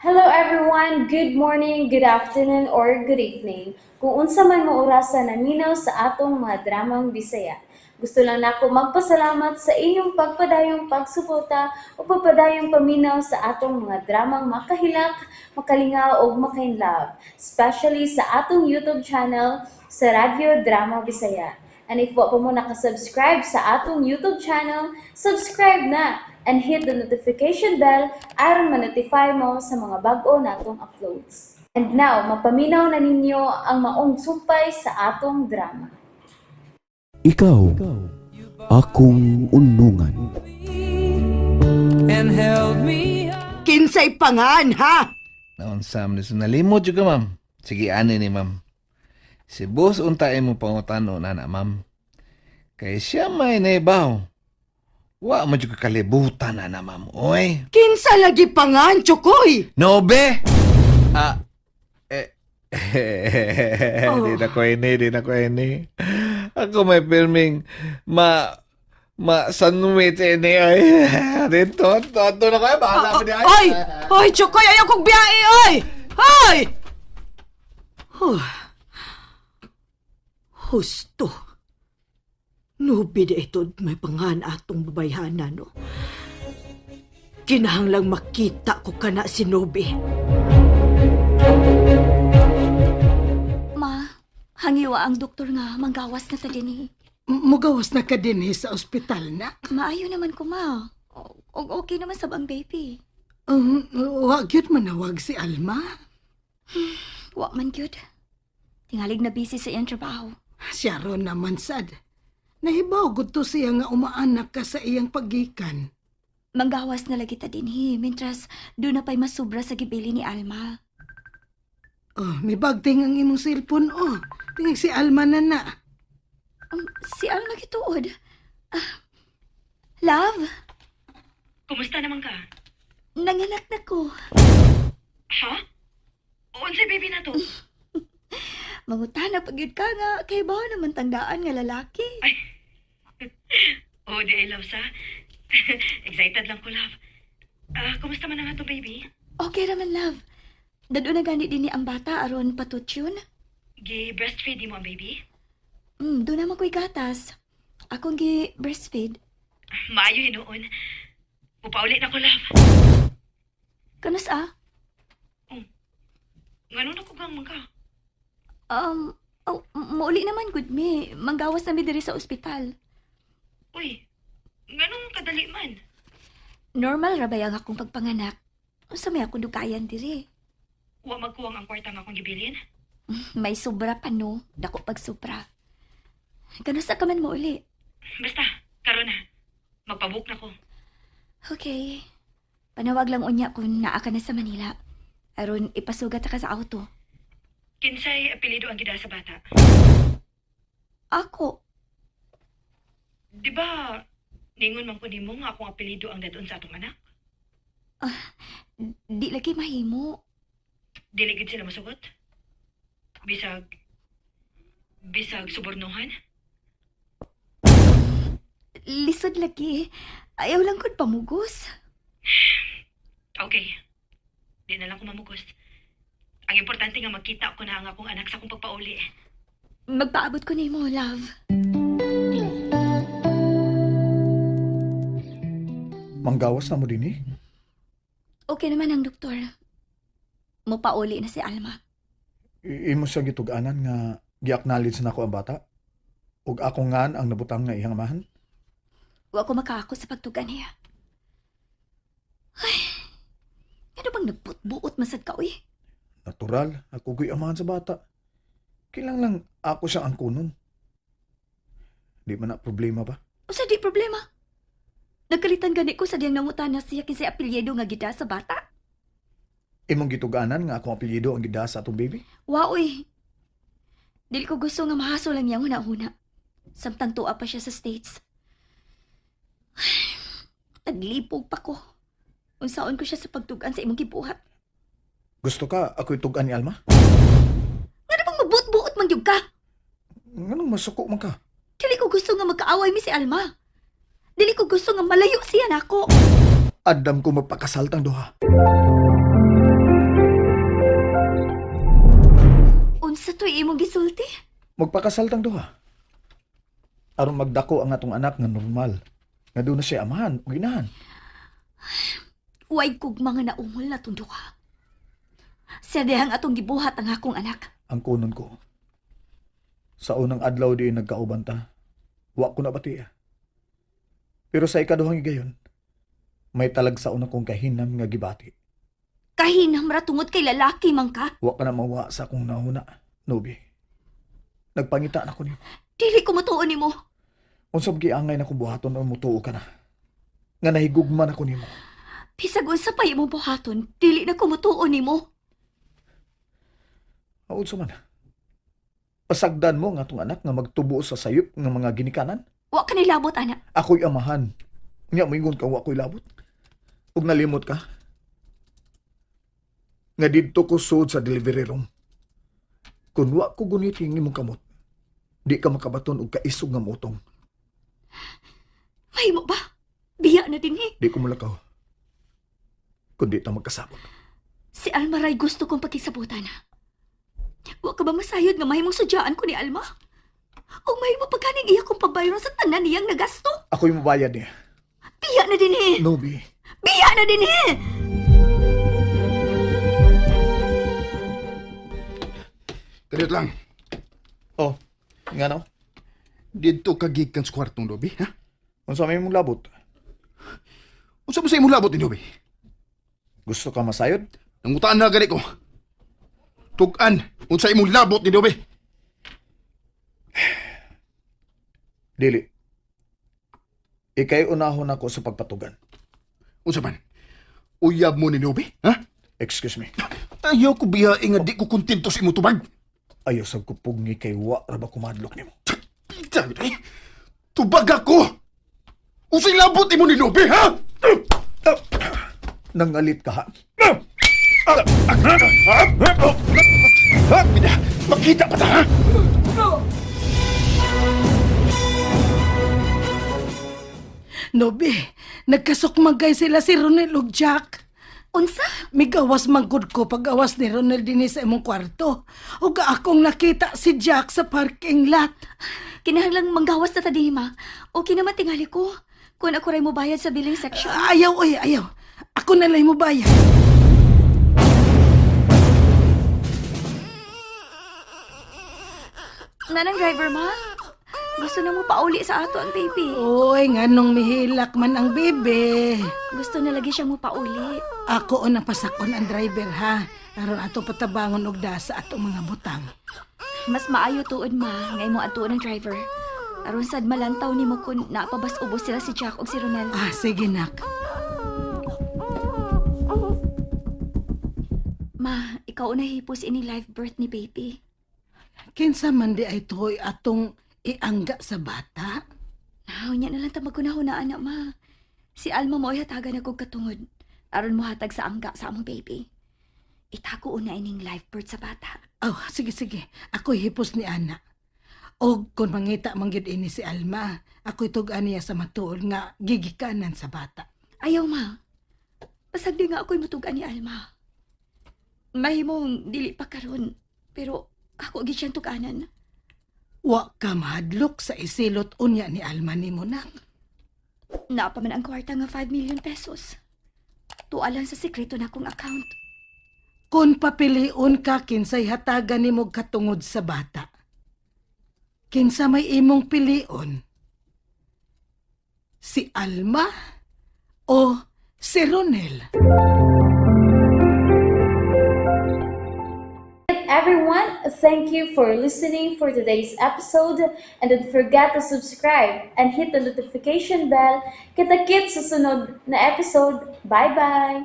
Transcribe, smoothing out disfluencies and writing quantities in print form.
Hello everyone, good morning, good afternoon, or good evening. Kung unsa man mo orasan naminaw sa atong mga dramang Bisaya. Gusto lang nako magpasalamat sa inyong pagpadayong pagsuporta o pagpadayong paminaw sa atong mga dramang makahilak, makalingaw o makainlove, especially sa atong YouTube channel sa Radyo Drama Bisaya. And if wa pa mo nakasubscribe sa atong YouTube channel, subscribe na and hit the notification bell aron ma-notify mo sa mga bag-o natong uploads. And now, mapaminaw na ninyo ang maong sumpay sa atong drama. Ikaw, akong unungan. and held me Kinsay pangan, ha? Naon Sam, nalimot juga ma'am. Sige, ani ni ma'am. Si boss untay mo pangutano na ma'am. Kay siya may naibaw. Wa mo juga kalibutan na ma'am. Oy. Kinsa lagi pangan, Chukoy? Nobe! Ah, Oh. di na ko ini. Ako may filming sandwich ini ay. Dito na kayo, bahala mo di ay. Oy! Oy, Chukoy, ayaw kong biyahe, oy! Hoy! Husto. Nubi na ito may pangan atong babayhana, no? Kinahanglang makita ko kana si Nubi. Ma, hangiwa ang doktor nga manggawas na ta dinhi. Mugawas na ka din sa ospital na. Maayo naman ko, ma. Okay naman sab ang baby. Wag yun manawag si Alma. Wa man gyud. Tingalig na busy sa iyang trabaho. Siya ron naman sad. Nahibaw gud to siya nga umaanak ka sa iyang pagikan. Manggawas na lagi ta dinhi, mintras doon na pa'y masubra sa gibili ni Alma. Oh, may bagting ang imong cellphone, oh. Tingnan si Alma na. Si Alma gituod. Love, Kumusta naman ka? nanganak na ko. Ha? Unsay baby na to? Mangutana pag yun ka nga, kay ba naman tandaan nga lalaki. Ay. Oh, di I love sa. Excited lang ko, love. Kumusta man ang ato baby? Okay raman, love. Dado na gani din ni ang bata aron patutyon. Gi-breastfeed mo ang baby? Doon naman ko'y gatas. Akong gi-breastfeed. Maayo hinuon. Upauli na ko, love. Kanas Ngano na ko gang ka? Mauli naman, good me. Manggawas na mi diri sa ospital. Uy, nganong kadali man? Normal ra ba yang akong pagpanganak? Unsa may akong dukayan diri? Wa magkuwang ang kwarta nga akong gibilin? May sobra pa no, dako pag sobra. Kanusa ka man mo uli? Basta, karon na. Magpabook na ko. Okay. Panawag lang unya kung naa ka na sa Manila. Aron ipasugat ka sa auto. Kinsay apelido ang gida sa bata? Ako? Di ba, ningon man ko nimo nga akong apelido ang dadon sa atong anak? Di lagi mahimo. Diligid sila masugot? Bisag subornohan? Lisod lagi. Ayaw lang kod pamugos. Okay. Di na lang ko mamugos. Ang importante nga magkita ko na ang akong anak sa akong pagpauli. Magpaabot ko nimo, love. Manggawas na mo din eh. Okay naman ang doktor. Mupauli na si Alma. Imo siya gituganan nga gi-acknowledge na ako ang bata. Ug ako ngan ang nabutang nga iyang amahan. Wa ko makaako sa pagtugan niya. Ay, ano bang nagbuot-buot masad ka, uy? Natural, ako ko'y amahan sa bata. Kailang lang ako siya ang kunon. Di man na problema ba? O sa di problema. Nagkalitan gani ko sa diyang nangutan na siya kinsa apelyido nga gida sa bata. Imong gituganan nga akong apelyido ang gida sa atong baby. Wa, uy. Dili ko gusto nga mahaso lang niyang una-una. Samtang tuwa pa siya sa States. Ay, naglipog pa ko. Unsaon ko siya sa pagtugan sa imong gibuhat. Gusto ka ako itugan ni Alma? Ano bang mabuot-buot man yung ka? Nganong masuko man ka? Dili ko gusto nga magkaaway mi si Alma. Dili ko gusto nga malayo siya nako. Adam ko magpakasaltang duha. Magpakasal tang duha. Aron magdako ang atong anak nga normal. Nga doon na siya amahan o ginahan. Huwag kog mga naungol na tunduha. Sa dihang atong gibuhat ang akong anak. Ang kunon ko. Sa unang adlaw di nagkauban ta. Wa ko na batiya. Pero sa ikaduhang igayon, may talag sa una kong kahinam nga gibati. Kahinam ra tungod kay lalaki man ka. Wa ka na mawa sa akong nauna, Nobi. Nagpangita na ko niyo. Dili ko matuon nimo. Unsab giangay na ko buhaton o mutuo ka na. Nga nahigugman ako nimo. Bisag unsa pa imong buhaton, dili na ko matuon nimo. Unsa man? Pasagdan mo nga atong anak nga magtubo sa sayop ng mga ginikanan? Wa ka nilabot, anak. Ako'y amahan. Nga moingon ka wa ko'y labot. Ug nalimot ka. Nga didto ko sud sa delivery room. Kung wa ko guniting imong kamot, di ka makabaton og kaisog nga mutong. Mahimo ba? Biya na din eh. Di ko mulakaw. Kundi ta magkasabot. Si Alma ray gusto kong pakisabutan. Wa ka ba masayod nga mahimong sudyaan ko ni Alma? O mahimo pagkaning iya kong pabayron sa tanan niyang nagasto? Ako'y mabayad niya. Biya na din eh. Nobi, Biya na din eh. Kadit lang. oh, nga no? Dito kagikan sa kwartong Dobi, ha? Unsa may mong labot? Unsa mo sa imong labot ni Dobi? Gusto ka masayod? Nangutaan na gani ko. Tugan, unsa imong labot ni Dobi? Dili. Ikay unahon ako sa pagpatugan. Unsa man? Uyab mo ni Dobi, ha? Excuse me. Ayaw ko biyae nga di ko kontento sa imong tubag. Ayaw sa kupugni kay wa ra ba kumadlok nimo. Pita, eh. Tubag ako! Unsay labot imo ni Dobi, ha? Nangalit ka ha? Bida, makita pa ta, ha? Nobi, nagkasukmagay sila si Ronel ug Jack. Unsa? Migawas manggod ko pag-awas ni Ronel din sa imong kwarto. Ug akong nakita si Jack sa parking lot. Kinahanglang manggawas na ta din, ma. Okay naman tingali ko. Kung ako ray mo bayad sa billing section. Ayaw, oy, ayaw. Ako na lang mo bayad. Nanang driver, ma? Gusto na mo pauli sa ato ang baby. Oy, nganong mihilak man ang bebe. Gusto na lagi siyang mo pauli. Ako o napasakon ang driver ha. Aron ato patabangon og dasa atong mga butang. Mas maayo tuod, ma. Ngay mo atuon ang driver. Aron sad malantaw ni mo kung napabas ubos sila si Jack o si Ronel. Ah, sige nak. Ma, ikaw na hipos ini live birth ni baby. Kinsa man di ay toy atong iangga sa bata. Niya na lang ta magkunahunaan na, ma. Si Alma mo ay hatagan akong katungod. Aron mo hatag sa angga sa among baby. Itago una ining live birth sa bata. Oh, sige, sige. Ako'y hipos ni Ana. Og kung mangita manggid ini si Alma, ako'y tugan niya sa matuol nga gigikanan sa bata. Ayaw, ma. Pasag di nga ako'y matugan ni Alma. Mahimong dili pa karon, pero ako gid siyang tuganan. Wa ka mahadlok sa isilot unya ni Alma ni mo nak. Napa man ang kwarta nga 5 million pesos. Tualan sa sekreto na akong account. Kung papiliun ka kinsay hatagan ni mo katungod sa bata. Kinsa may imong pilion? Si Alma o si Ronel? Everyone, thank you for listening for today's episode, and don't forget to subscribe and hit the notification bell. Kita-kits sa sunod na episode. Bye-bye!